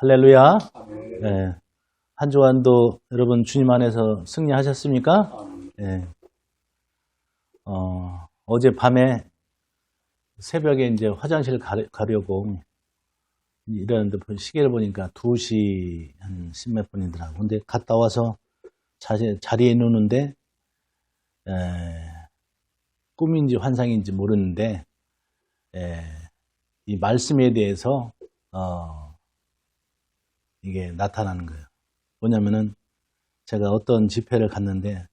할렐루야. 네. 한 주간도 여러분 주님 안에서 승리하셨습니까? 네. 어제 밤에 새벽에 이제 화장실 가려고 이러는데 시계를 보니까 2시 한 10몇 분이더라고. 근데 갔다 와서 자리에 누는데 꿈인지 환상인지 모르는데 이 말씀에 대해서 이게 나타나는 거예요. 뭐냐면은 제가 어떤 집회를 갔는데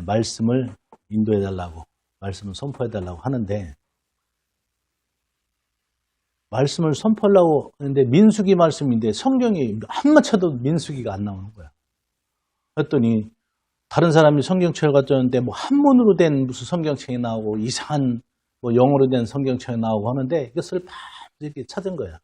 말씀을 인도해 달라고, 말씀을 선포해 달라고 하는데 말씀을 선포하려고 하는데 민수기 말씀인데 성경이 한번 쳐도 민수기가 안 나오는 거야. 그랬더니 다른 사람이 성경책을 가져왔는데 뭐 한문으로 된 무슨 성경책이 나오고 이상한 뭐 영어로 된 성경책이 나오고 하는데 이것을 이렇게 찾은 거야.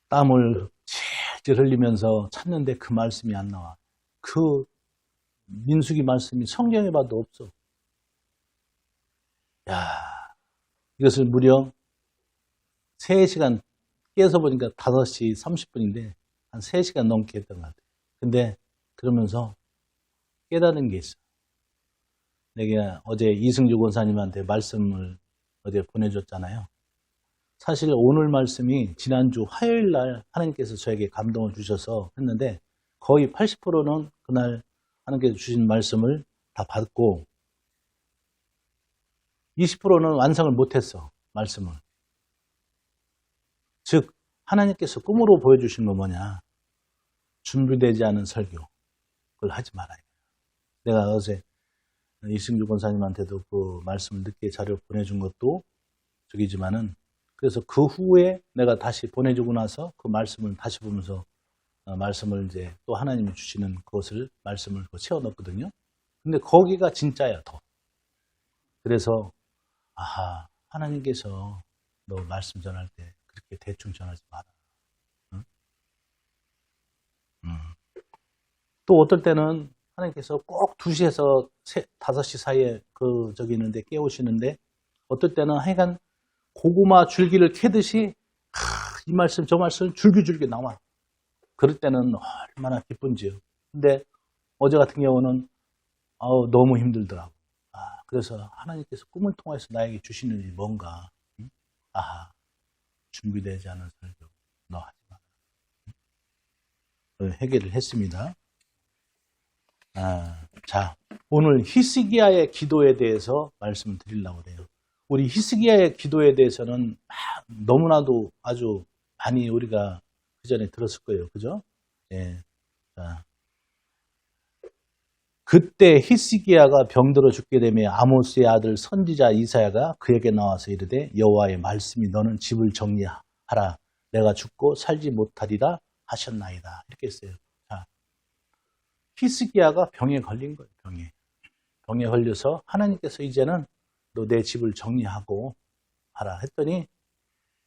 땀을 질질 흘리면서 찾는데 그 말씀이 안 나와. 그 민수기 말씀이 성경에 봐도 없어. 야, 이것을 무려 3시간 깨서 보니까 5시 30분인데 한 3시간 넘게 했던 것 같아요. 근데 그러면서 깨달은 게 있어. 내가 어제 이승주 권사님한테 말씀을 어제 보내줬잖아요. 사실 오늘 말씀이 지난주 화요일 날 하나님께서 저에게 감동을 주셔서 했는데 거의 80%는 그날 하나님께서 주신 말씀을 다 받고 20%는 완성을 못했어. 말씀을. 즉 하나님께서 꿈으로 보여주신 건 뭐냐. 준비되지 않은 설교. 그걸 하지 말아요. 내가 어제 이승주 권사님한테도 그 말씀을 늦게 자료 보내준 것도 저기지만은 그래서 그 후에 내가 다시 보내주고 나서 그 말씀을 다시 보면서 말씀을 이제 또 하나님이 주시는 그것을 말씀을 채워 넣거든요. 근데 거기가 진짜야, 더. 그래서 아하, 하나님께서 너 말씀 전할 때 그렇게 대충 전하지 마라. 응? 또 어떨 때는 하나님께서 꼭 2시에서 5시 사이에 저기 있는데 깨우시는데 어떨 때는 하여간 고구마 줄기를 캐듯이 이 말씀 저 말씀 줄기줄기 나와. 그럴 때는 얼마나 기쁜지요. 근데 어제 같은 경우는 너무 힘들더라고. 그래서 하나님께서 꿈을 통해서 나에게 주시는 일이 뭔가. 아하, 준비되지 않은 설교 너 하지 마라. 해결을 했습니다. 자, 오늘 히스기야의 기도에 대해서 말씀을 드리려고 해요. 우리 히스기야의 기도에 대해서는 너무나도 아주 많이 우리가 그 전에 들었을 거예요. 그죠? 예. 자, 그때 히스기야가 병들어 죽게 되며 아모스의 아들 선지자 이사야가 그에게 나와서 이르되 여호와의 말씀이 너는 집을 정리하라. 내가 죽고 살지 못하리라 하셨나이다. 이렇게 했어요. 자, 히스기야가 병에 걸린 거예요. 병에 걸려서 하나님께서 이제는 너 내 집을 정리하고 하라 했더니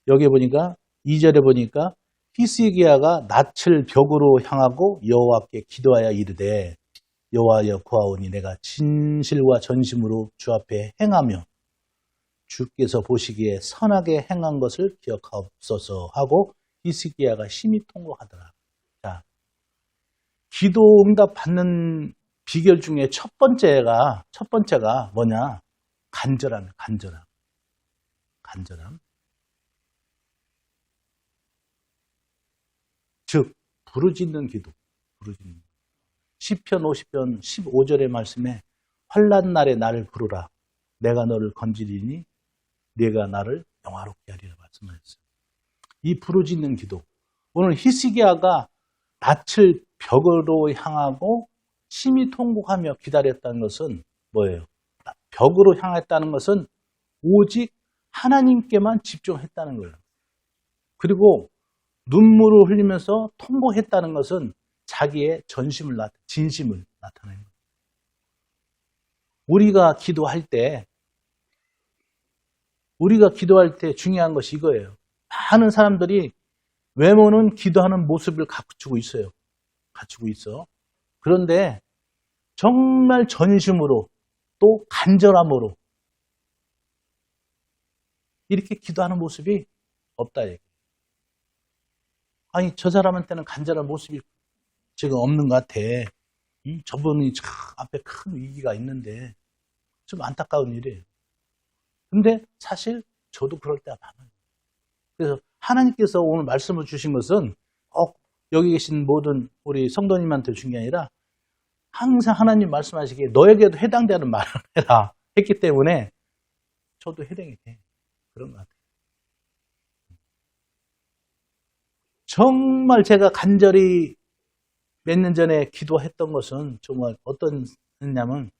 여기 보니까 2절에 보니까 히스기야가 낯을 벽으로 향하고 여호와께 기도하여 이르되 여호와여 구하오니 내가 진실과 전심으로 주 앞에 행하며 주께서 보시기에 선하게 행한 것을 기억하옵소서 하고 히스기야가 심히 통곡하더라. 자, 기도 응답 받는 비결 중에 첫 번째가 뭐냐? 간절함. 즉 부르짖는 기도. 시편 50편 15절의 말씀에 환난 날에 나를 부르라. 내가 너를 건지리니 네가 나를 영화롭게 하리라 말씀하셨어요. 이 부르짖는 기도. 오늘 히스기야가 낯을 벽으로 향하고 심히 통곡하며 기다렸다는 것은 뭐예요? 벽으로 향했다는 것은 오직 하나님께만 집중했다는 거예요. 그리고 눈물을 흘리면서 통곡했다는 것은 자기의 진심을 나타내는 거예요. 우리가 기도할 때 중요한 것이 이거예요. 많은 사람들이 외모는 기도하는 모습을 갖추고 있어. 그런데 정말 전심으로 또 간절함으로 이렇게 기도하는 모습이 없다. 아니, 저 사람한테는 간절한 모습이 지금 없는 것 같아. 저분이 저 앞에 큰 위기가 있는데 좀 안타까운 일이에요. 근데 사실 저도 그럴 때가 많아요. 그래서 하나님께서 오늘 말씀을 주신 것은 여기 계신 모든 우리 성도님한테 준 게 아니라 항상 하나님 말씀하시기에 너에게도 해당되는 말을 해라 했기 때문에 저도 해당이 돼. 그런 것 같아요. 정말 제가 간절히 몇 년 전에 기도했던 것은 정말 어떤 했냐면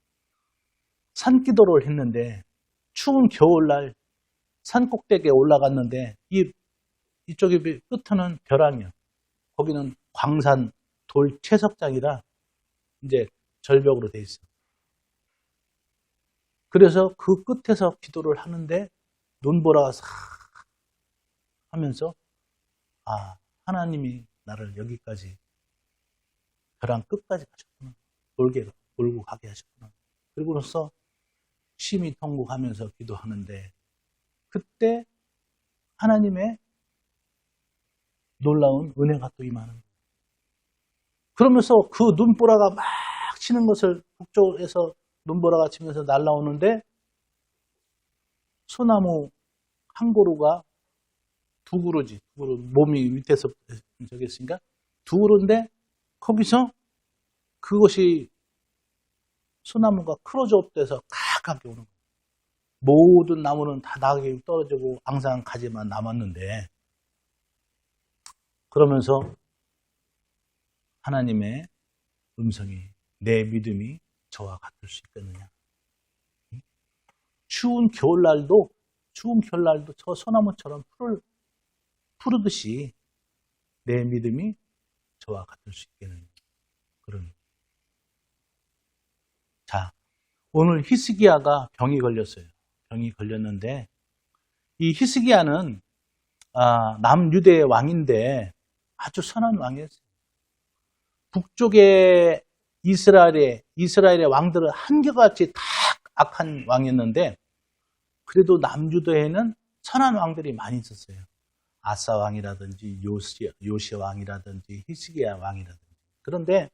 산기도를 했는데 추운 겨울날 산꼭대기에 올라갔는데 이쪽에 끝에는 벼랑이요. 거기는 광산 돌 채석장이라 이제 절벽으로 돼 있어요. 그래서 그 끝에서 기도를 하는데 눈보라가 싹 하면서 하나님이 나를 여기까지 벼랑 끝까지 가셨구나. 몰고 가게 하셨구나. 그리고로서 심히 통곡하면서 기도하는데 그때 하나님의 놀라운 은혜가 또 임하는 거예요. 그러면서 그 눈보라가 막 치는 것을 북쪽에서 눈보라가 치면서 날아오는데 소나무 한 그루가 두 그루지. 몸이 밑에서 저기 있으니까 두 그루인데 거기서 그것이 소나무가 크로즈업돼서 가깝게 오는 거예요. 모든 나무는 다 낙이 떨어지고 앙상한 가지만 남았는데 그러면서 하나님의 음성이 내 믿음이 저와 같을 수 있겠느냐. 추운 겨울날도 저 소나무처럼 푸르듯이 내 믿음이 저와 같을 수 있겠느냐. 그런. 자, 오늘 히스기야가 병이 걸렸어요. 병이 걸렸는데 이 히스기야는 남유대의 왕인데 아주 선한 왕이었어요. 북쪽의 이스라엘의 왕들은 한결같이 다 악한 왕이었는데 그래도 남유대에는 선한 왕들이 많이 있었어요. 아사 왕이라든지 요시 왕이라든지 히스기야 왕이라든지. 그런데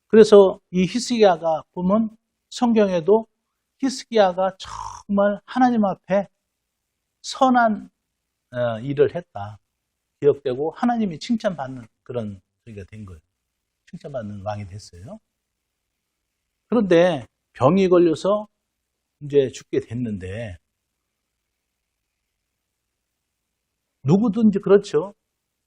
그래서 이 히스기야가 보면 성경에도 히스기야가 정말 하나님 앞에 선한 일을 했다. 기억되고 하나님이 칭찬받는 그런 소리가 된 거예요. 칭찬받는 왕이 됐어요. 그런데 병이 걸려서 이제 죽게 됐는데 누구든지 그렇죠.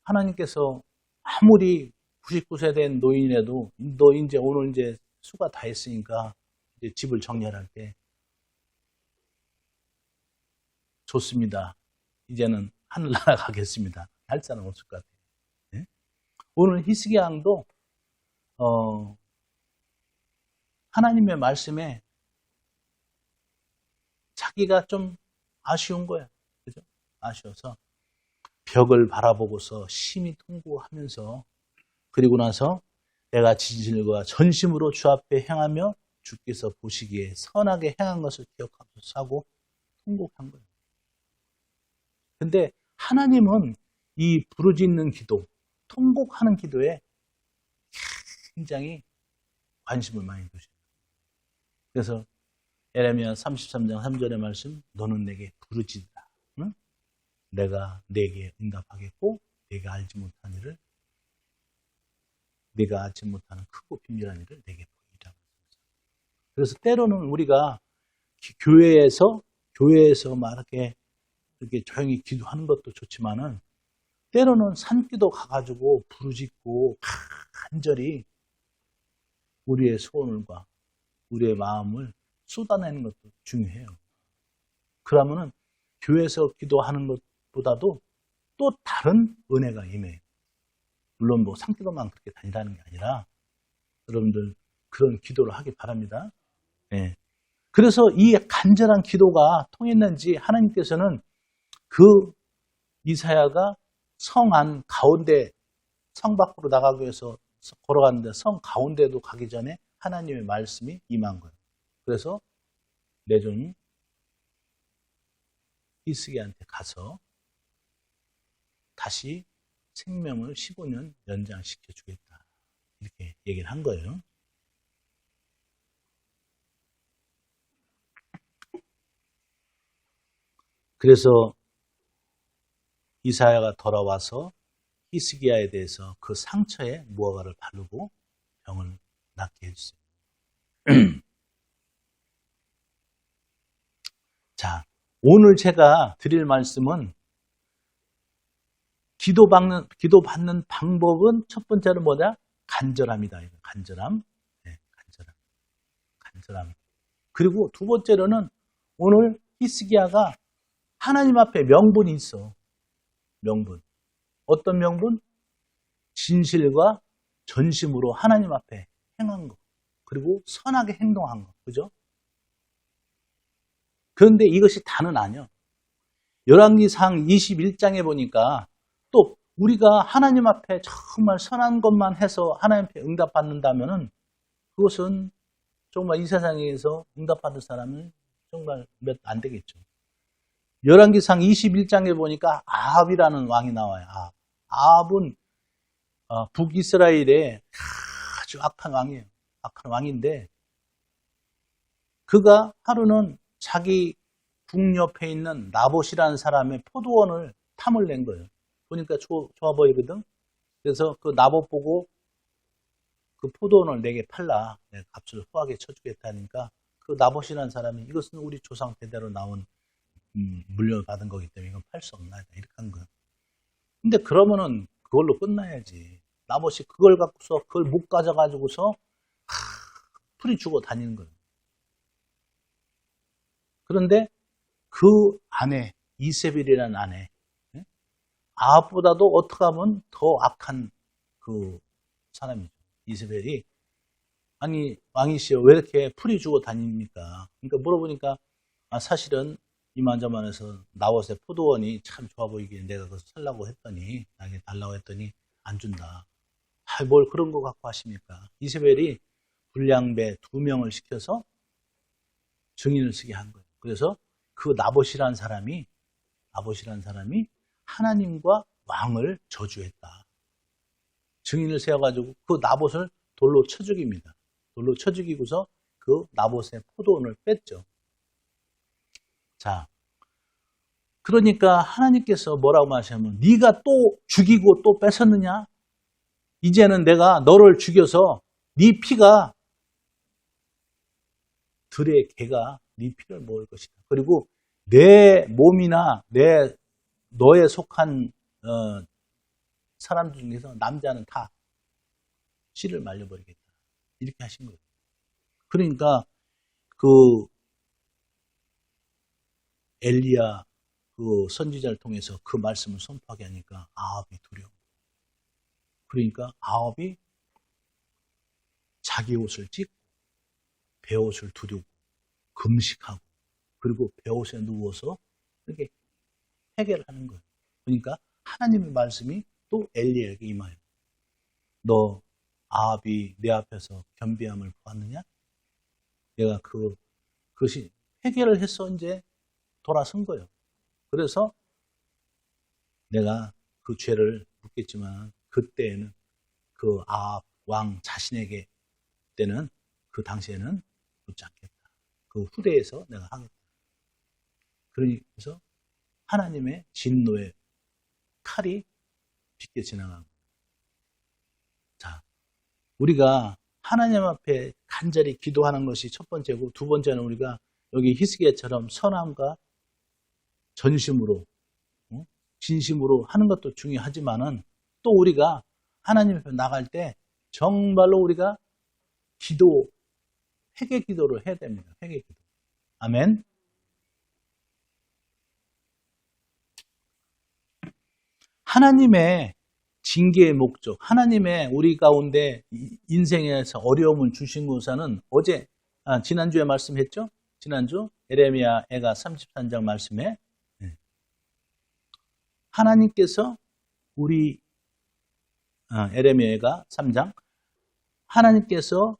하나님께서 아무리 99세 된 노인이라도 너 이제 오늘 이제 수가 다 했으니까 이제 집을 정리할게. 좋습니다. 이제는 하늘나라 가겠습니다. 할 사람 없을 것 같아요. 네? 오늘 히스기야 왕도 하나님의 말씀에 자기가 좀 아쉬운 거예요. 그죠? 아쉬워서 벽을 바라보고서 심히 통곡하면서 그리고 나서 내가 진실과 전심으로 주 앞에 행하며 주께서 보시기에 선하게 행한 것을 기억하면서 하고 통곡한 거예요. 근데 하나님은 이 부르짖는 기도, 통곡하는 기도에 굉장히 관심을 많이 두셔요. 그래서 에레미야 33장 3절의 말씀, 너는 내게 부르짖으라. 응? 내가 내게 응답하겠고 내가 알지 못한 일을 네가 알지 못하는 크고 비밀한 일을 내게 보이라. 그래서 때로는 우리가 교회에서 막 이렇게 조용히 기도하는 것도 좋지만은 때로는 산기도 가가지고 부르짖고 간절히 우리의 소원과 우리의 마음을 쏟아내는 것도 중요해요. 그러면은 교회에서 기도하는 것보다도 또 다른 은혜가 임해요. 물론 뭐 산기도만 그렇게 다니라는 게 아니라 여러분들 그런 기도를 하기 바랍니다. 네. 그래서 이 간절한 기도가 통했는지 하나님께서는 그 이사야가 성 안 가운데 성 밖으로 나가기 위해서 걸어갔는데 성 가운데도 가기 전에 하나님의 말씀이 임한 거예요. 그래서 내 종이 히스기야한테 가서 다시 생명을 15년 연장시켜 주겠다. 이렇게 얘기를 한 거예요. 그래서 이사야가 돌아와서 히스기야에 대해서 그 상처에 무화과를 바르고 병을 낫게 해주세요. 자, 오늘 제가 드릴 말씀은 기도받는 방법은 첫 번째는 뭐냐? 간절함이다. 간절함. 네, 간절함. 그리고 두 번째로는 오늘 히스기야가 하나님 앞에 명분이 있어. 명분. 어떤 명분? 진실과 전심으로 하나님 앞에 행한 것. 그리고 선하게 행동한 것. 그죠? 그런데 이것이 다는 아니야. 열왕기상 21장에 보니까 또 우리가 하나님 앞에 정말 선한 것만 해서 하나님께 응답받는다면은 그것은 정말 이 세상에서 응답받을 사람은 정말 몇 안 되겠죠. 열왕기상 21장에 보니까 아합이라는 왕이 나와요. 아합은 북이스라엘의 아주 악한 왕이에요. 악한 왕인데 그가 하루는 자기 궁 옆에 있는 나봇이라는 사람의 포도원을 탐을 낸 거예요. 보니까 좋아 보이거든. 그래서 그 나봇 보고 그 포도원을 내게 팔라. 내가 값을 후하게 쳐주겠다니까 그 나봇이라는 사람이 이것은 우리 조상 대대로 나온 물려받은 거기 때문에 이건 팔 수 없나 이렇게 한 거예요. 근데 그러면은 그걸로 끝나야지. 나봇이 그걸 갖고서 그걸 못 가져가지고서 풀이 주고 다니는 거예요. 그런데 그 아내 이세벨이라는 아내 아합보다도 어떻게 하면 더 악한 그 사람이죠. 이세벨이 아니 왕이시여 왜 이렇게 풀이 주고 다닙니까? 그러니까 물어보니까 사실은 이만저만해서 나봇의 포도원이 참 좋아 보이기에 내가 그거 살라고 했더니 나에게 달라고 했더니 안 준다. 뭘 그런 거 갖고 하십니까? 이세벨이 불량배 2명을 시켜서 증인을 쓰게 한 거예요. 그래서 그 나봇이라는 사람이 하나님과 왕을 저주했다. 증인을 세워가지고 그 나봇을 돌로 쳐 죽입니다. 돌로 쳐 죽이고서 그 나봇의 포도원을 뺐죠. 자, 그러니까 하나님께서 뭐라고 말하시냐면 네가 또 죽이고 또 뺏었느냐? 이제는 내가 너를 죽여서 네 피가 들의 개가 네 피를 먹을 것이다. 그리고 내 몸이나 너에 속한 사람 중에서 남자는 다 씨를 말려버리겠다. 이렇게 하신 거예요. 그러니까 그 엘리야 그 선지자를 통해서 그 말씀을 선포하게 하니까 아합이 두려워. 그러니까 아합이 자기 옷을 찢고 베옷을 두르고 금식하고 그리고 베옷에 누워서 이렇게 해결하는 거예요. 그러니까 하나님의 말씀이 또 엘리야에게 임하여 너 아합이 내 앞에서 겸비함을 보았느냐? 내가 그것이 해결을 해서 이제 돌아선 거예요. 그래서 내가 그 죄를 묻겠지만 그때에는 그 아합 왕 자신에게 때는 그 당시에는 묻지 않겠다. 그 후대에서 내가 하겠다. 그래서 하나님의 진노의 칼이 빗겨 지나가고. 자, 우리가 하나님 앞에 간절히 기도하는 것이 첫 번째고 두 번째는 우리가 여기 히스기야처럼 선함과 전심으로 진심으로 하는 것도 중요하지만은 또 우리가 하나님 앞에 나갈 때 정말로 우리가 회개 기도를 해야 됩니다. 회개 기도. 아멘. 하나님의 징계의 목적, 하나님의 우리 가운데 인생에서 어려움을 주신 것은 지난주에 말씀했죠? 지난주 에레미야 애가 33장 말씀에 하나님께서 우리 에레미야 애가 3장 하나님께서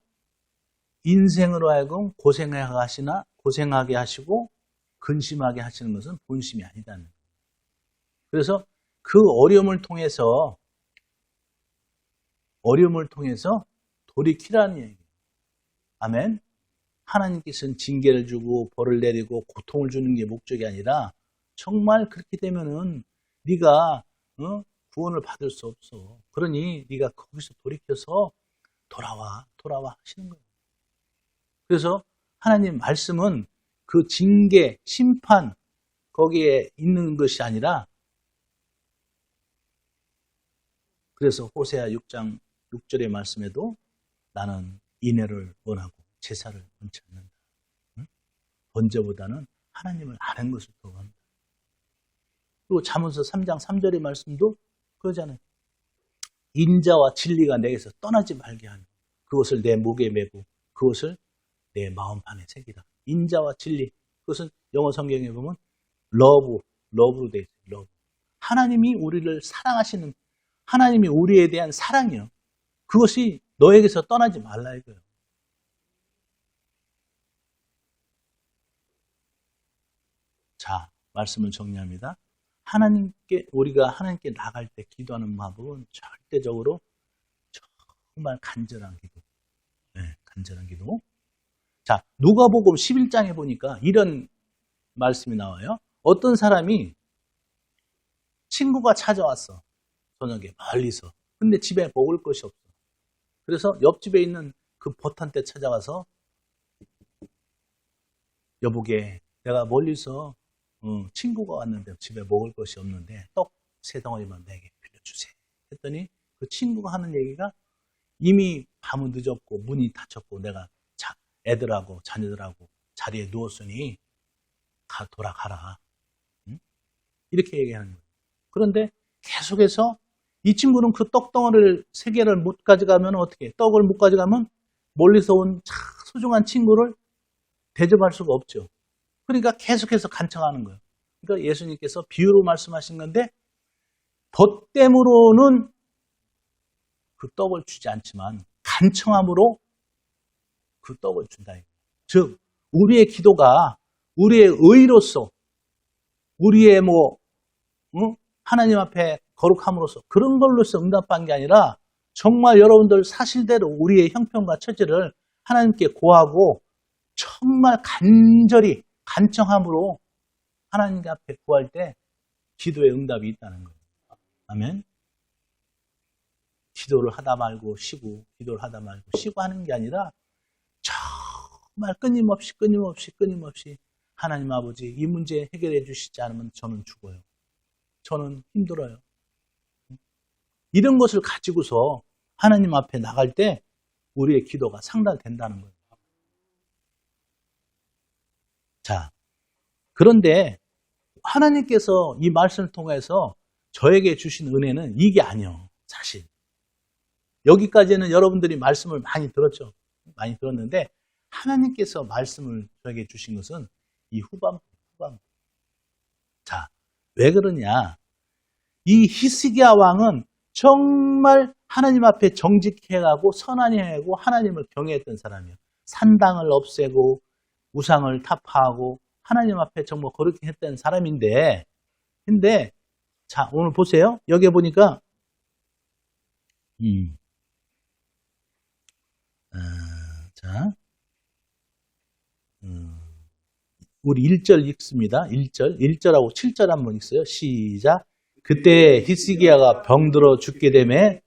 인생으로 하여금 고생하게 하시고 근심하게 하시는 것은 본심이 아니다는 거예요. 그래서 그 어려움을 통해서 돌이키라는 얘기예요. 아멘. 하나님께서는 징계를 주고 벌을 내리고 고통을 주는 게 목적이 아니라 정말 그렇게 되면은 네가 구원을 받을 수 없어. 그러니 네가 거기서 돌이켜서 돌아와 하시는 거예요. 그래서 하나님 말씀은 그 징계, 심판 거기에 있는 것이 아니라 그래서 호세아 6장 6절의 말씀에도 나는 인애를 원하고 제사를 원치 않는다. 번제보다는 하나님을 아는 것을 더 원한다. 그리고 잠언서 3장 3절의 말씀도 그러잖아요. 인자와 진리가 내게서 떠나지 말게 하는 그것을 내 목에 메고 그것을 내 마음판에 새기라. 인자와 진리, 그것은 영어 성경에 보면 러브로 되어 있어요. 러브. 하나님이 우리를 사랑하시는, 하나님이 우리에 대한 사랑이요. 그것이 너에게서 떠나지 말라 이거예요. 자, 말씀을 정리합니다. 우리가 하나님께 나갈 때 기도하는 방법은 절대적으로 정말 간절한 기도. 네, 간절한 기도. 자, 누가복음 11장에 보니까 이런 말씀이 나와요. 어떤 사람이 친구가 찾아왔어. 저녁에 멀리서. 근데 집에 먹을 것이 없어. 그래서 옆집에 있는 그 버탄테 찾아가서 여보게 내가 멀리서 친구가 왔는데 집에 먹을 것이 없는데 떡 3덩어리만 내게 빌려주세요. 했더니 그 친구가 하는 얘기가 이미 밤은 늦었고 문이 닫혔고 내가 애들하고 자녀들하고 자리에 누웠으니 돌아가라. 이렇게 얘기하는 거예요. 그런데 계속해서 이 친구는 그 떡덩어리를 3개를 못 가져가면 어떻게 해요? 떡을 못 가져가면 멀리서 온 소중한 친구를 대접할 수가 없죠. 그러니까 계속해서 간청하는 거예요. 그러니까 예수님께서 비유로 말씀하신 건데 덧댐으로는 그 떡을 주지 않지만 간청함으로 그 떡을 준다. 즉 우리의 기도가 우리의 의로서 우리의 하나님 앞에 거룩함으로써 그런 걸로서 응답한 게 아니라 정말 여러분들 사실대로 우리의 형편과 처지를 하나님께 고하고 정말 간절히 간청함으로 하나님 앞에 구할 때 기도의 응답이 있다는 거예요. 아멘. 기도를 하다 말고 쉬고 기도를 하다 말고 쉬고 하는 게 아니라 정말 끊임없이 하나님 아버지 이 문제 해결해 주시지 않으면 저는 죽어요. 저는 힘들어요. 이런 것을 가지고서 하나님 앞에 나갈 때 우리의 기도가 상달된다는 거예요. 자, 그런데 하나님께서 이 말씀을 통해서 저에게 주신 은혜는 이게 아니에요. 사실. 여기까지는 여러분들이 말씀을 많이 들었죠. 많이 들었는데 하나님께서 말씀을 저에게 주신 것은 이 후반부. 자, 왜 그러냐? 이 히스기야 왕은 정말 하나님 앞에 정직해가고 선한 행하고 하나님을 경외했던 사람이에요. 산당을 없애고 우상을 타파하고 하나님 앞에 정말 거룩히 했던 사람인데 근데 자 오늘 보세요. 여기 보니까 우리 1절 읽습니다. 1절하고 7절 한번 읽어요. 시작. 그때 히스기야가 병들어 죽게 되매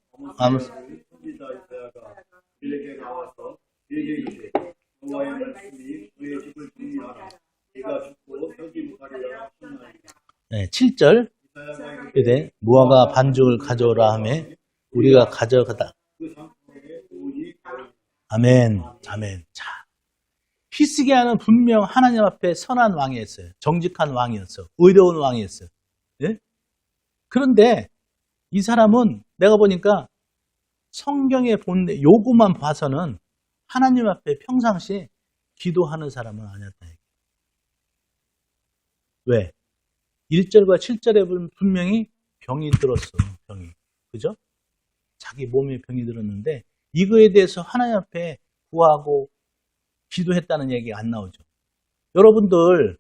네, 7절 그때 무화과 반죽을 가져오라 하며 우리가 가져가다. 아멘. 자, 히스기야는 분명 하나님 앞에 선한 왕이었어요. 정직한 왕이었어요. 의로운 왕이었어요. 네? 그런데 이 사람은 내가 보니까 성경에 본 요구만 봐서는 하나님 앞에 평상시에 기도하는 사람은 아니었다. 왜? 1절과 7절에 보면 분명히 병이 들었어. 병이. 그죠? 자기 몸에 병이 들었는데 이거에 대해서 하나님 앞에 구하고 기도했다는 얘기가 안 나오죠. 여러분들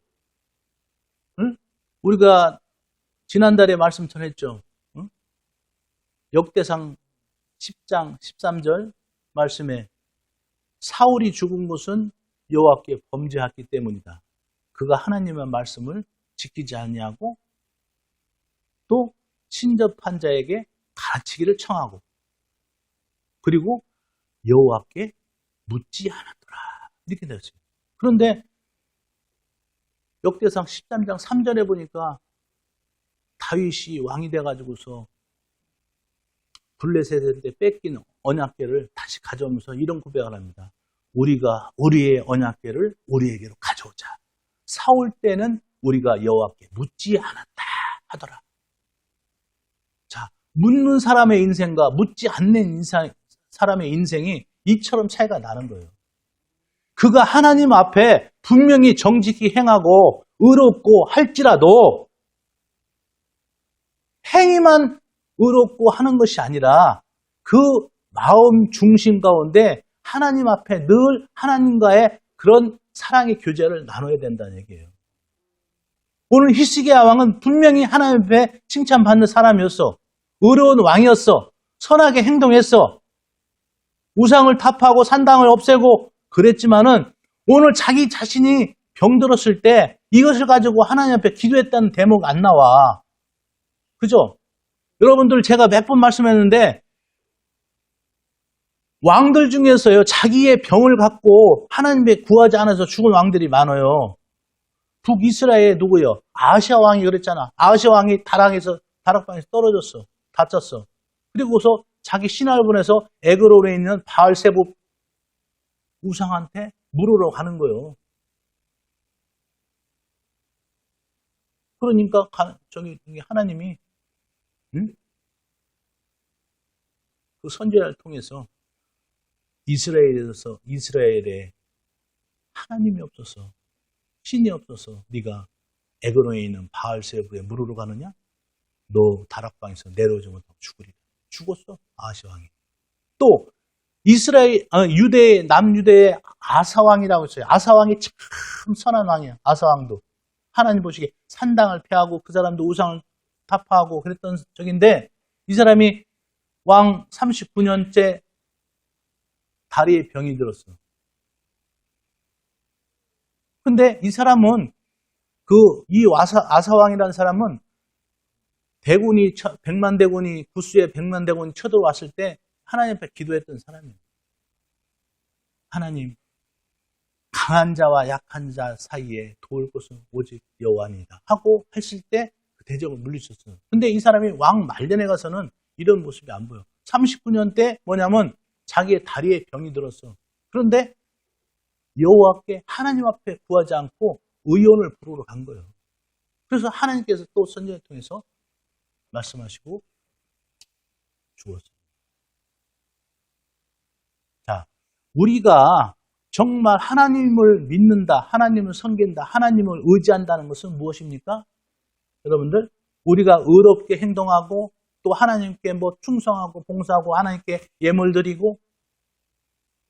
우리가 지난달에 말씀 전했죠. 응? 역대상 10장 13절 말씀에 사울이 죽은 것은 여호와께 범죄했기 때문이다. 그가 하나님의 말씀을 지키지 아니하고 또 친접한 자에게 가르치기를 청하고 그리고 여호와께 묻지 않았더라. 이렇게 되었어요. 그런데 역대상 13장 3절에 보니까 다윗이 왕이 돼가지고서 블레셋한테 뺏긴 언약궤를 다시 가져오면서 이런 고백을 합니다. 우리가 우리의 언약궤를 우리에게로 가져오자. 사울 때는 우리가 여호와께 묻지 않았다 하더라. 자, 묻는 사람의 인생과 묻지 않는 사람의 인생이 이처럼 차이가 나는 거예요. 그가 하나님 앞에 분명히 정직히 행하고 의롭고 할지라도 행위만 의롭고 하는 것이 아니라 그 마음 중심 가운데 하나님 앞에 늘 하나님과의 그런 사랑의 교제를 나눠야 된다는 얘기예요. 오늘 히스기야 왕은 분명히 하나님 앞에 칭찬받는 사람이었어. 의로운 왕이었어. 선하게 행동했어. 우상을 타파하고 산당을 없애고 그랬지만은 오늘 자기 자신이 병들었을 때 이것을 가지고 하나님 앞에 기도했다는 대목 안 나와. 그죠? 여러분들 제가 몇 번 말씀했는데 왕들 중에서요 자기의 병을 갖고 하나님께 구하지 않아서 죽은 왕들이 많아요. 북이스라엘에 누구요? 아하시아 왕이 그랬잖아. 아하시아 왕이 다락방에서 떨어졌어. 다쳤어. 그리고서 자기 신하를 보내서 에그론에 있는 바알세봇 우상한테 물으러 가는 거예요. 그러니까 저기 하나님이 그 선지자를 통해서 이스라엘에 하나님이 없어서 신이 없어서 네가 에그론에 있는 바알세봇에 물으러 가느냐? 너 다락방에서 내려오지 못하고 죽으리라. 죽었어 아하시아 왕이. 또 남유대의 아사왕이라고 있어요. 아사왕이 참 선한 왕이야. 아사왕도 하나님 보시기에 산당을 폐하고 그 사람도 우상을 타파하고 그랬던 적인데 이 사람이 왕 39년째 다리에 병이 들었어. 근데 이 사람은 이 아사왕이라는 사람은 백만 대군이 구스에 백만 대군이 쳐들어왔을 때 하나님 앞에 기도했던 사람이에요. 하나님, 강한 자와 약한 자 사이에 도울 것은 오직 여호와니이다 하고 했을 때 그 대적을 물리쳤어요. 근데 이 사람이 왕 말년에 가서는 이런 모습이 안 보여. 39년 때 뭐냐면 자기의 다리에 병이 들었어. 그런데 여호와께 하나님 앞에 구하지 않고 의원을 부르러 간 거예요. 그래서 하나님께서 또 선지자를 통해서 말씀하시고 죽었어요. 자, 우리가 정말 하나님을 믿는다, 하나님을 섬긴다, 하나님을 의지한다는 것은 무엇입니까? 여러분들, 우리가 의롭게 행동하고 또 하나님께 충성하고 봉사하고 하나님께 예물 드리고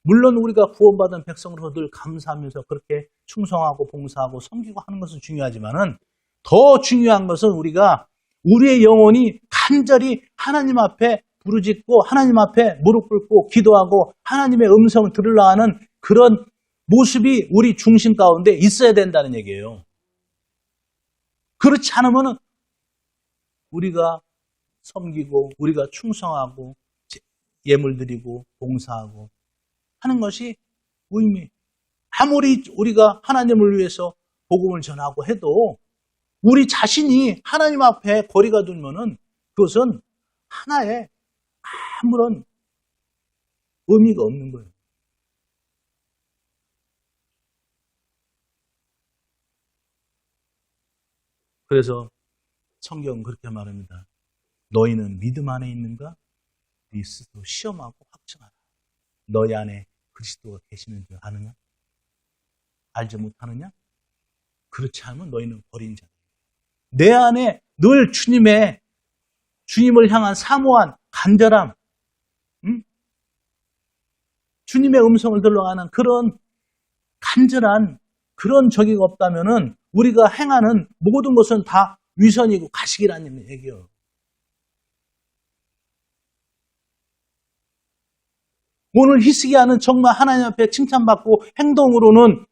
물론 우리가 구원받은 백성으로서 늘 감사하면서 그렇게 충성하고 봉사하고 섬기고 하는 것은 중요하지만은 더 중요한 것은 우리가 우리의 영혼이 간절히 하나님 앞에 부르짖고 하나님 앞에 무릎 꿇고 기도하고 하나님의 음성을 들으려 하는 그런 모습이 우리 중심 가운데 있어야 된다는 얘기예요. 그렇지 않으면 우리가 섬기고 우리가 충성하고 예물 드리고 봉사하고 하는 것이 아무리 우리가 하나님을 위해서 복음을 전하고 해도 우리 자신이 하나님 앞에 거리가 두면은 그것은 하나의 아무런 의미가 없는 거예요. 그래서 성경은 그렇게 말합니다. 너희는 믿음 안에 있는가? 네 스스로 시험하고 확증하라. 너희 안에 그리스도가 계시는 줄 아느냐? 알지 못하느냐? 그렇지 않으면 너희는 버린 자다. 내 안에 늘 주님을 향한 사모한 간절함, 주님의 음성을 들러가는 그런 간절한 그런 적이 없다면은 우리가 행하는 모든 것은 다 위선이고 가식이라는 얘기예요. 오늘 히스기야는 정말 하나님 앞에 칭찬받고 행동으로는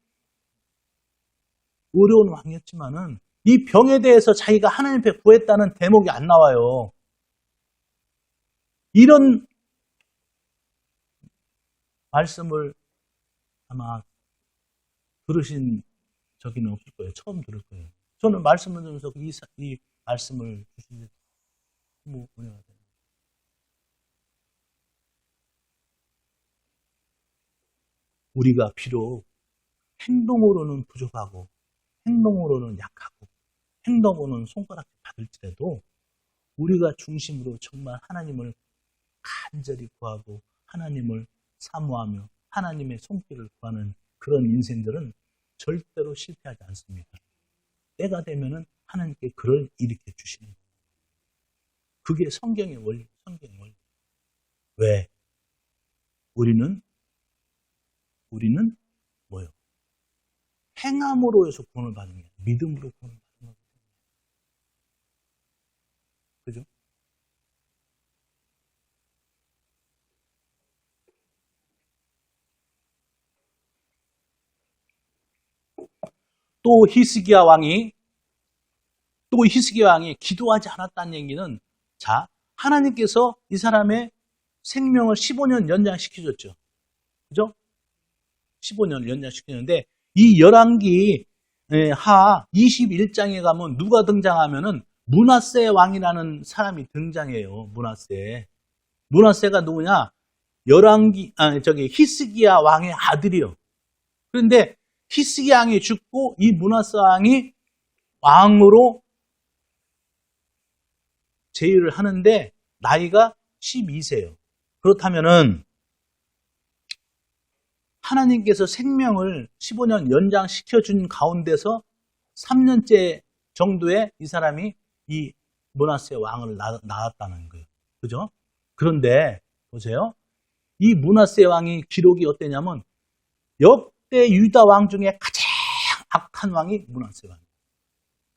어려운 왕이었지만은 이 병에 대해서 자기가 하나님 앞에 구했다는 대목이 안 나와요. 이런 말씀을 아마 들으신 적은 없을 거예요. 처음 들을 거예요. 저는 말씀을 들으면서 이 말씀을 주신 게 너무 은혜가 돼요. 우리가 비록 행동으로는 부족하고 행동으로는 약하고 행동으로는 손가락 받을지라도 우리가 중심으로 정말 하나님을 간절히 구하고 하나님을 사모하며 하나님의 손길을 구하는 그런 인생들은 절대로 실패하지 않습니다. 때가 되면은 하나님께 그를 일으켜 주시는 거예요. 그게 성경의 원리, 성경의 원리. 왜? 우리는 뭐요? 행함으로 해서 구원을 받는 게 아니라 믿음으로 구원을 받는 거거든요. 그죠? 또 히스기야 왕이 기도하지 않았다는 얘기는, 자, 하나님께서 이 사람의 생명을 15년 연장시켜줬죠. 그죠? 15년을 연장시키는데, 이 열왕기 하 21장에 가면 누가 등장하면은 므낫세 왕이라는 사람이 등장해요. 므낫세가 누구냐? 히스기야 왕의 아들이요. 그런데 히스기야 왕이 죽고 이 므낫세 왕이 왕으로 제위를 하는데 나이가 12세예요. 그렇다면은 하나님께서 생명을 15년 연장시켜준 가운데서 3년째 정도에 이 사람이 이 므낫세 왕을 낳았다는 거예요. 그죠? 그런데 보세요. 이 므낫세 왕이 기록이 어땠냐면 역대 유다 왕 중에 가장 악한 왕이 므낫세 왕이에요.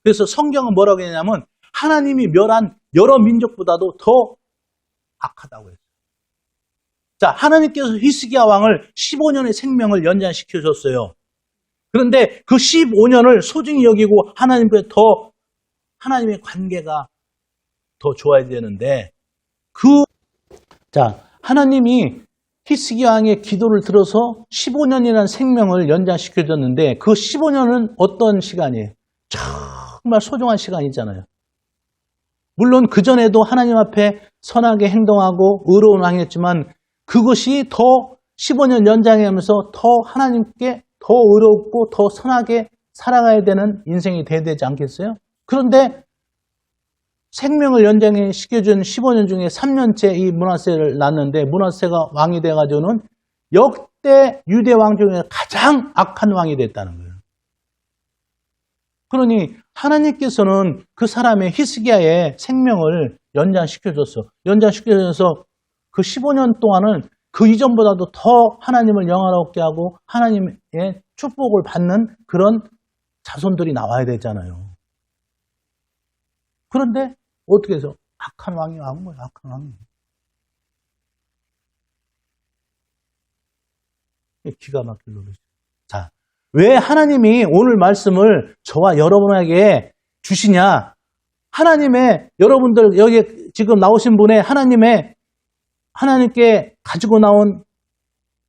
그래서 성경은 뭐라고 했냐면 하나님이 멸한 여러 민족보다도 더 악하다고 했어요. 자, 하나님께서 히스기야 왕을 15년의 생명을 연장시켜 줬어요. 그런데 그 15년을 소중히 여기고 하나님의 관계가 더 좋아야 되는데 하나님이 히스기야 왕의 기도를 들어서 15년이라는 생명을 연장시켜 줬는데 그 15년은 어떤 시간이에요? 정말 소중한 시간이잖아요. 물론 그전에도 하나님 앞에 선하게 행동하고 의로운 왕이었지만 그것이 더 15년 연장하면서 더 하나님께 더 의롭고 더 선하게 살아가야 되는 인생이 돼야 되지 않겠어요? 그런데 생명을 연장시켜준 15년 중에 3년째 이 므낫세를 낳았는데 므낫세가 왕이 돼가지고는 역대 유대 왕 중에 가장 악한 왕이 됐다는 거예요. 그러니 하나님께서는 그 사람의 히스기야의 생명을 연장시켜줬어. 연장시켜줘서 그 15년 동안은 그 이전보다도 더 하나님을 영화롭게 하고 하나님의 축복을 받는 그런 자손들이 나와야 되잖아요. 그런데 어떻게 해서 악한 왕이 나온 거예요. 악한 왕이. 기가 막힐 노릇이죠. 자, 왜 하나님이 오늘 말씀을 저와 여러분에게 주시냐? 여러분들 여기 지금 나오신 분의 하나님께 가지고 나온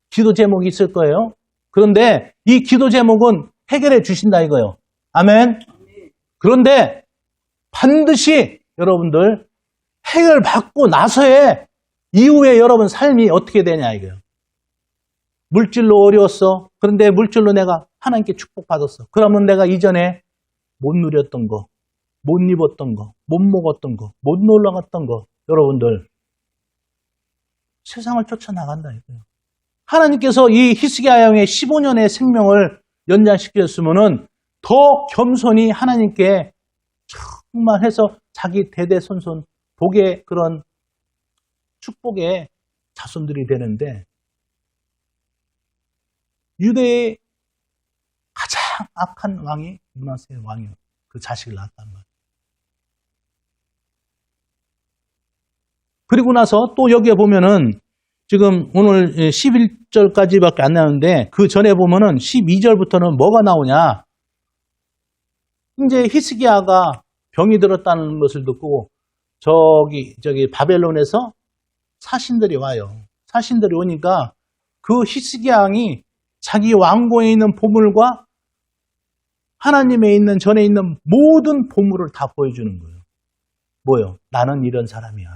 기도 제목이 있을 거예요. 그런데 이 기도 제목은 해결해 주신다 이거예요. 아멘. 그런데 반드시 여러분들 해결받고 나서의 이후에 여러분 삶이 어떻게 되냐 이거예요. 물질로 어려웠어. 그런데 물질로 내가 하나님께 축복받았어. 그러면 내가 이전에 못 누렸던 거, 못 입었던 거, 못 먹었던 거, 못 놀러 갔던 거 여러분들 세상을 쫓아나간다 이거예요. 하나님께서 이 히스기야 왕의 15년의 생명을 연장시켰으면은 더 겸손히 하나님께 정말 해서 자기 대대손손 복의 그런 축복의 자손들이 되는데 유대의 가장 악한 왕이 므낫세 왕이요. 그 자식을 낳았단 말이에요. 그리고 나서 또 여기에 보면은 지금 오늘 11절까지밖에 안 나오는데 그 전에 보면은 12절부터는 뭐가 나오냐? 이제 히스기야가 병이 들었다는 것을 듣고 저기 바벨론에서 사신들이 와요. 사신들이 오니까 그 히스기야 왕이 자기 왕궁에 있는 보물과 하나님에 있는 전에 있는 모든 보물을 다 보여주는 거예요. 뭐요? 나는 이런 사람이야.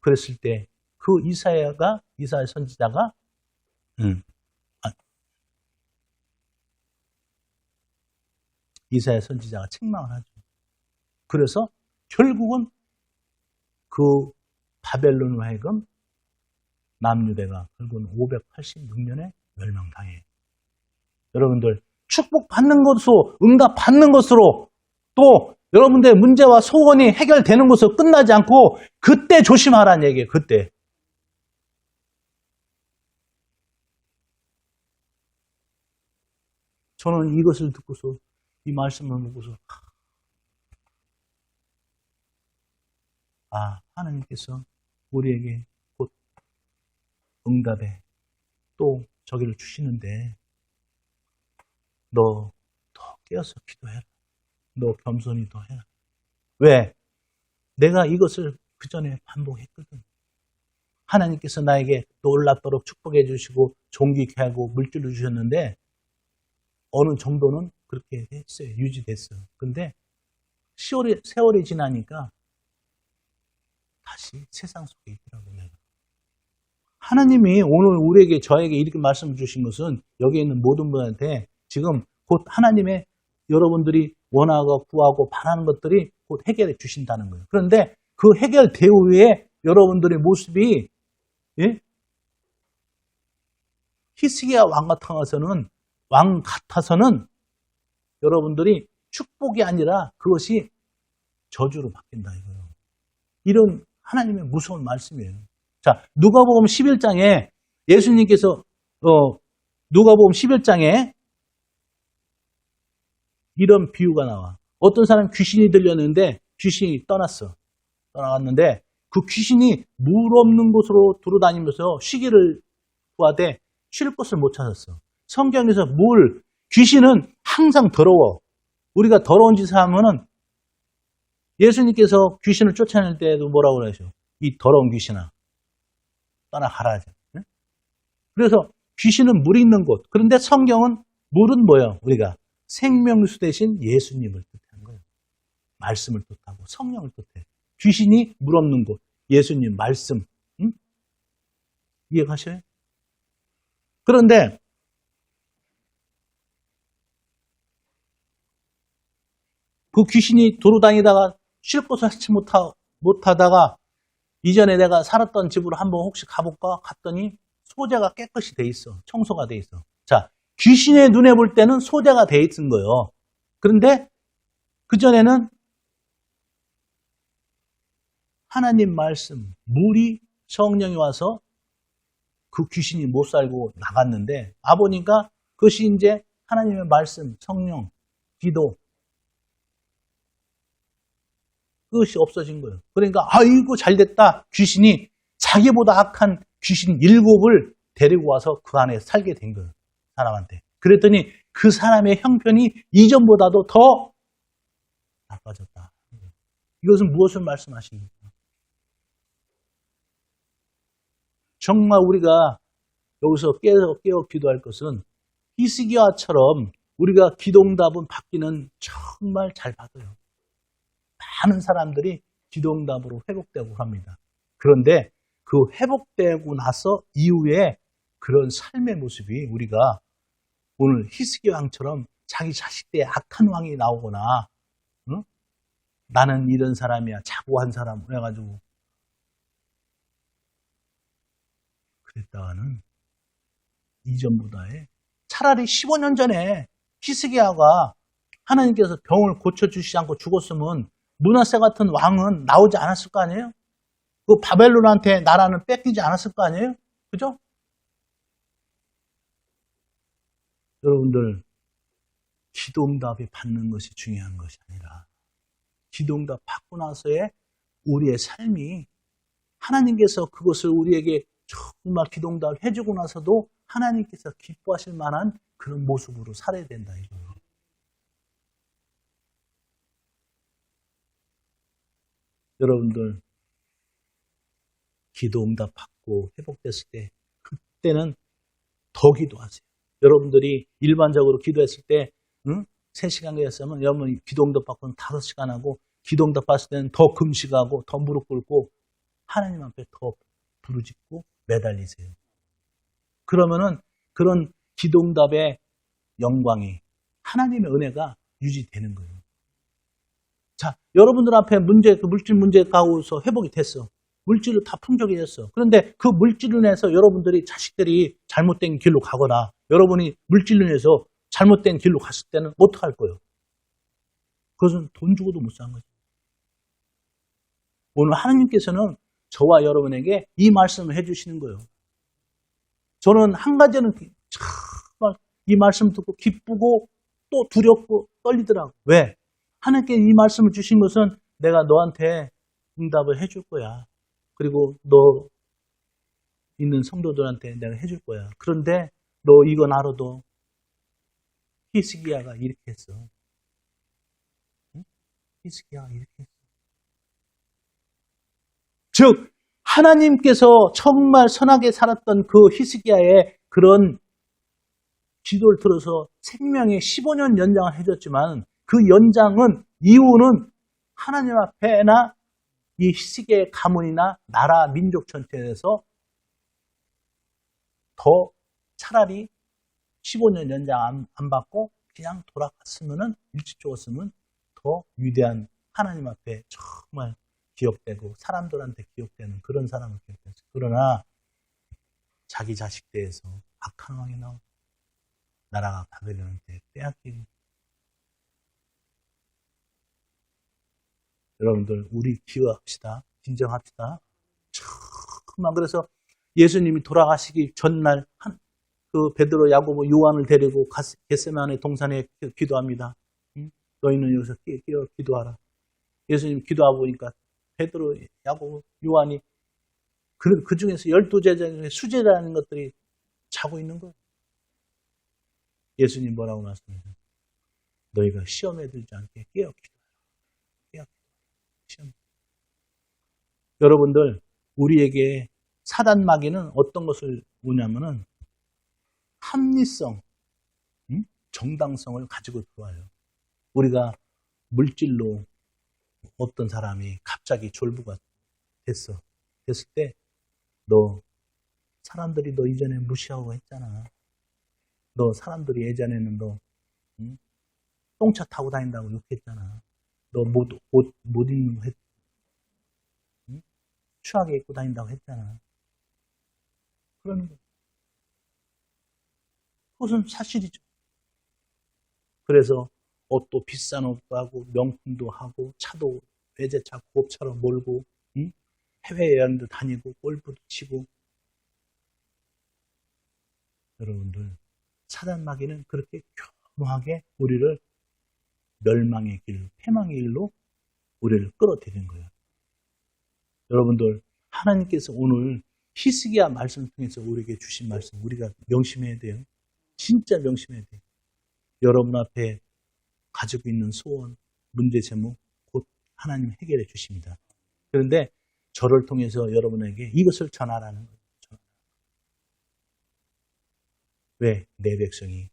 그랬을 때 그 이사야 선지자가 이사야 선지자가 책망을 하죠. 그래서 결국은 그 바벨론으로 하여금 남유대가 결국은 586년에 멸망당해요. 여러분들 축복받는 것으로 응답받는 것으로 또 여러분들의 문제와 소원이 해결되는 것으로 끝나지 않고 그때 조심하라는 얘기예요. 그때. 저는 이것을 듣고서 이 말씀을 보고서 하나님께서 우리에게 곧 응답에 또 저기를 주시는데 너 더 깨어서 기도해라. 너 겸손히 더 해라. 왜? 내가 이것을 그 전에 반복했거든. 하나님께서 나에게 놀랍도록 축복해 주시고 존귀케 하고 물질을 주셨는데 어느 정도는 그렇게 했어요. 유지됐어요. 근데 세월이 지나니까 다시 세상 속에 있더라고요. 내가. 하나님이 오늘 우리에게 저에게 이렇게 말씀을 주신 것은 여기 있는 모든 분한테 지금 곧 하나님의 여러분들이 원하고 구하고 바라는 것들이 곧 해결해 주신다는 거예요. 그런데 그 해결 대후에 여러분들의 모습이 히스기야 왕 같아서는 여러분들이 축복이 아니라 그것이 저주로 바뀐다 이거예요. 이런 하나님의 무서운 말씀이에요. 자, 누가복음 11장에 예수님께서 누가복음 11장에 이런 비유가 나와. 어떤 사람 귀신이 들렸는데 귀신이 떠나갔는데 그 귀신이 물 없는 곳으로 돌아다니면서 쉬기를 구하되 쉴 곳을 못 찾았어. 성경에서 귀신은 항상 더러워. 우리가 더러운 짓을 하면은 예수님께서 귀신을 쫓아낼 때도 뭐라고 그러죠? 이 더러운 귀신아, 떠나가라. 그래서 귀신은 물이 있는 곳. 그런데 성경은 물은 뭐예요? 우리가 생명수 대신 예수님을 뜻하는 거예요. 말씀을 뜻하고 성령을 뜻해. 귀신이 물 없는 곳. 예수님, 말씀. 이해가셔요? 그런데 그 귀신이 돌아다니다가 쉴 곳을 찾지 못하다가 이전에 내가 살았던 집으로 한번 혹시 가볼까? 갔더니 소재가 깨끗이 돼 있어. 청소가 돼 있어. 자, 귀신의 눈에 볼 때는 소재가 돼 있는 거예요. 그런데 그전에는 하나님 말씀, 물이 성령이 와서 그 귀신이 못 살고 나갔는데 와보니까 그것이 이제 하나님의 말씀, 성령, 기도 그것이 없어진 거예요. 그러니까 아이고 잘됐다. 귀신이 자기보다 악한 귀신 7을 데리고 와서 그 안에 살게 된 거예요. 사람한테. 그랬더니 그 사람의 형편이 이전보다도 더 나빠졌다. 이것은 무엇을 말씀하십니까? 정말 우리가 여기서 깨어 기도할 것은 히스기야처럼 우리가 기도응답은 받기는 정말 잘 받아요. 많은 사람들이 기도응답으로 회복되고 합니다. 그런데 그 회복되고 나서 이후에 그런 삶의 모습이 우리가 오늘 히스기야 왕처럼 자기 자식 때 악한 왕이 나오거나 나는 이런 사람이야 자고한 사람 해가지고 그랬다가는 이전보다에 차라리 15년 전에 히스기야가 하나님께서 병을 고쳐주시지 않고 죽었으면 므낫세 같은 왕은 나오지 않았을 거 아니에요? 그 바벨론한테 나라는 뺏기지 않았을 거 아니에요? 그죠? 여러분들 기도응답이 받는 것이 중요한 것이 아니라 기도응답 받고 나서의 우리의 삶이 하나님께서 그것을 우리에게 정말 기도응답을 해주고 나서도 하나님께서 기뻐하실 만한 그런 모습으로 살아야 된다 이거예요. 여러분들 기도응답 받고 회복됐을 때 그때는 더 기도하세요. 여러분들이 일반적으로 기도했을 때 3시간 기도했으면 여러분 기도응답 받고는 5시간 하고 기도응답 받을 때는 더 금식하고 더 무릎 꿇고 하나님 앞에 더 부르짖고 매달리세요. 그러면은 그런 기도응답의 영광이 하나님의 은혜가 유지되는 거예요. 자, 여러분들 앞에 그 물질 문제 가고서 회복이 됐어. 물질로 다 풍족해졌어. 그런데 그 물질로 인해서 여러분들이 자식들이 잘못된 길로 가거나 여러분이 물질로 인해서 잘못된 길로 갔을 때는 어떡할 거예요? 그것은 돈 주고도 못 산 거죠. 오늘 하나님께서는 저와 여러분에게 이 말씀을 해주시는 거예요. 저는 한 가지는 정말 이 말씀 듣고 기쁘고 또 두렵고 떨리더라고. 왜? 하나님께 이 말씀을 주신 것은 내가 너한테 응답을 해줄 거야. 그리고 너 있는 성도들한테 내가 해줄 거야. 그런데 너 이건 알아도 히스기야가 이렇게 했어. 응? 히스기야가 이렇게 했어. 즉 하나님께서 정말 선하게 살았던 그 히스기야의 그런 기도를 들어서 생명의 15년 연장을 해줬지만 그 연장은 이유는 하나님 앞에나 이 히스기야의 가문이나 나라 민족 전체에서 더 차라리 15년 연장 안 받고 그냥 돌아갔으면은 일찍 죽었으면 더 위대한 하나님 앞에 정말 기억되고 사람들한테 기억되는 그런 사람을 기억했어요. 그러나 자기 자식 대에서 악한 왕이 나오고 나라가 바벨론한테 빼앗기고 여러분들 우리 기억합시다. 진정합시다. 정말 그래서 예수님이 돌아가시기 전날 그 베드로, 야고보, 요한을 데리고 겟세마네 동산에 기도합니다. 너희는 여기서 끼어 기도하라. 예수님 기도하고 보니까 베드로, 야고보, 요한이 그 중에서 12제자 중에 수제자라는 것들이 자고 있는 거예요. 예수님 뭐라고 말씀하세요? 너희가 시험에 들지 않게 깨어 기도하라. 깨어 시험. 여러분들 우리에게 사단 마귀는 어떤 것을 보냐면은 합리성, 정당성을 가지고 들어와요. 우리가 물질로 어떤 사람이 갑자기 졸부가 됐을 때 너 사람들이 너 이전에 무시하고 했잖아. 너 사람들이 예전에는 너 똥차 타고 다닌다고 욕했잖아. 너 못 입는 거 추하게 입고 다닌다고 했잖아. 그러는 거야. 그것은 사실이죠. 그래서 옷도 비싼 옷도 하고 명품도 하고 차도 외제차 고급차로 몰고 해외여행도 다니고 골프도 치고 여러분들 사단 마귀는 그렇게 교묘하게 우리를 멸망의 길, 패망의 길로 우리를 끌어들이는 거예요. 여러분들 하나님께서 오늘 히스기야 말씀을 통해서 우리에게 주신 말씀 우리가 명심해야 돼요. 진짜 명심해야 돼요. 여러분 앞에 가지고 있는 소원, 문제 제목 곧 하나님 해결해 주십니다. 그런데 저를 통해서 여러분에게 이것을 전하라는 거예요. 왜? 내 백성이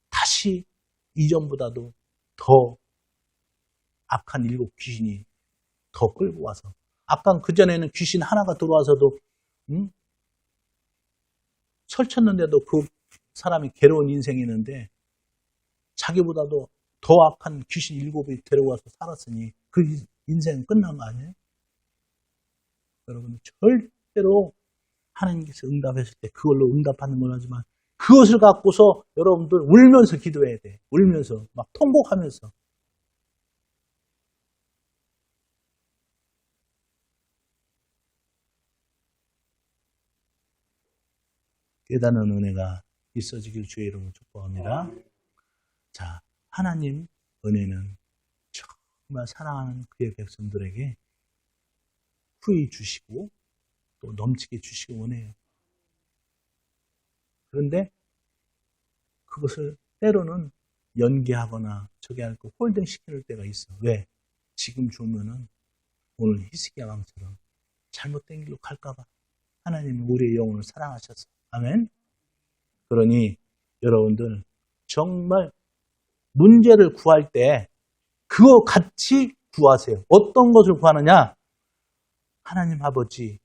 다시 이전보다도 더 악한 7 귀신이 더 끌고 와서 아까 그전에는 귀신 하나가 들어와서도 설쳤는데도 그 사람이 괴로운 인생이었는데 자기보다도 더 악한 귀신 7이 데려와서 살았으니 그 인생은 끝난 거 아니에요? 여러분 절대로 하나님께서 응답했을 때 그걸로 응답하는 건 하지만 그것을 갖고서 여러분들 울면서 기도해야 돼. 울면서 막 통곡하면서 깨닫는 은혜가 있어지길 주의 이름으로 축복합니다. 자, 하나님 은혜는 정말 사랑하는 그의 백성들에게 후히 주시고 또 넘치게 주시기 원해요. 그런데 그것을 때로는 연기하거나 저기 할거 홀딩 시킬 때가 있어. 왜? 지금 주면은 오늘 히스기야 왕처럼 잘못된 길로 갈까봐. 하나님은 우리의 영혼을 사랑하셔서. 아멘. 그러니 여러분들 정말 문제를 구할 때 그거 같이 구하세요. 어떤 것을 구하느냐? 하나님 아버지,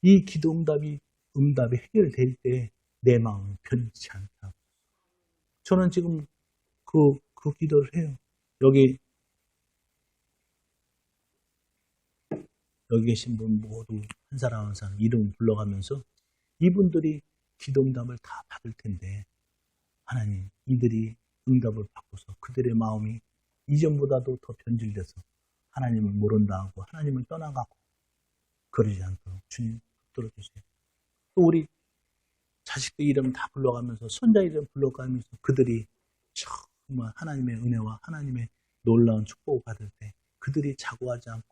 이 기도 응답이 해결될 때 내 마음은 변치 않다. 저는 지금 그 기도를 해요. 여기 계신 분 모두 한 사람 한 사람 이름 불러가면서 이분들이 기도 응답을 다 받을 텐데 하나님 이들이 응답을 받고서 그들의 마음이 이전보다도 더 변질돼서 하나님을 모른다 하고 하나님을 떠나가고 그러지 않도록 주님 붙들어주세요. 또 우리 자식들 이름 다 불러가면서 손자 이름 불러가면서 그들이 정말 하나님의 은혜와 하나님의 놀라운 축복을 받을 때 그들이 자고하지 않고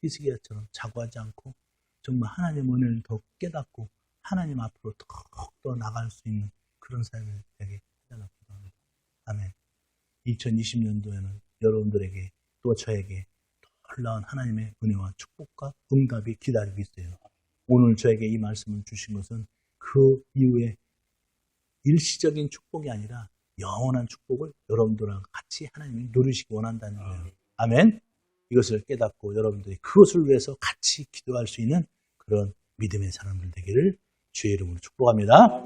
히스기야처럼 자고하지 않고 정말 하나님의 은혜를 더 깨닫고 하나님 앞으로 더욱더 나갈 수 있는 그런 삶을 되게 해달라고 기도합니다. 아멘. 2020년도에는 여러분들에게 또 저에게 놀라운 하나님의 은혜와 축복과 응답이 기다리고 있어요. 오늘 저에게 이 말씀을 주신 것은 그 이후에 일시적인 축복이 아니라 영원한 축복을 여러분들과 같이 하나님이 누리시기 원한다는 거예요. 아멘. 이것을 깨닫고 여러분들이 그것을 위해서 같이 기도할 수 있는 그런 믿음의 사람들 되기를 주의 이름으로 축복합니다.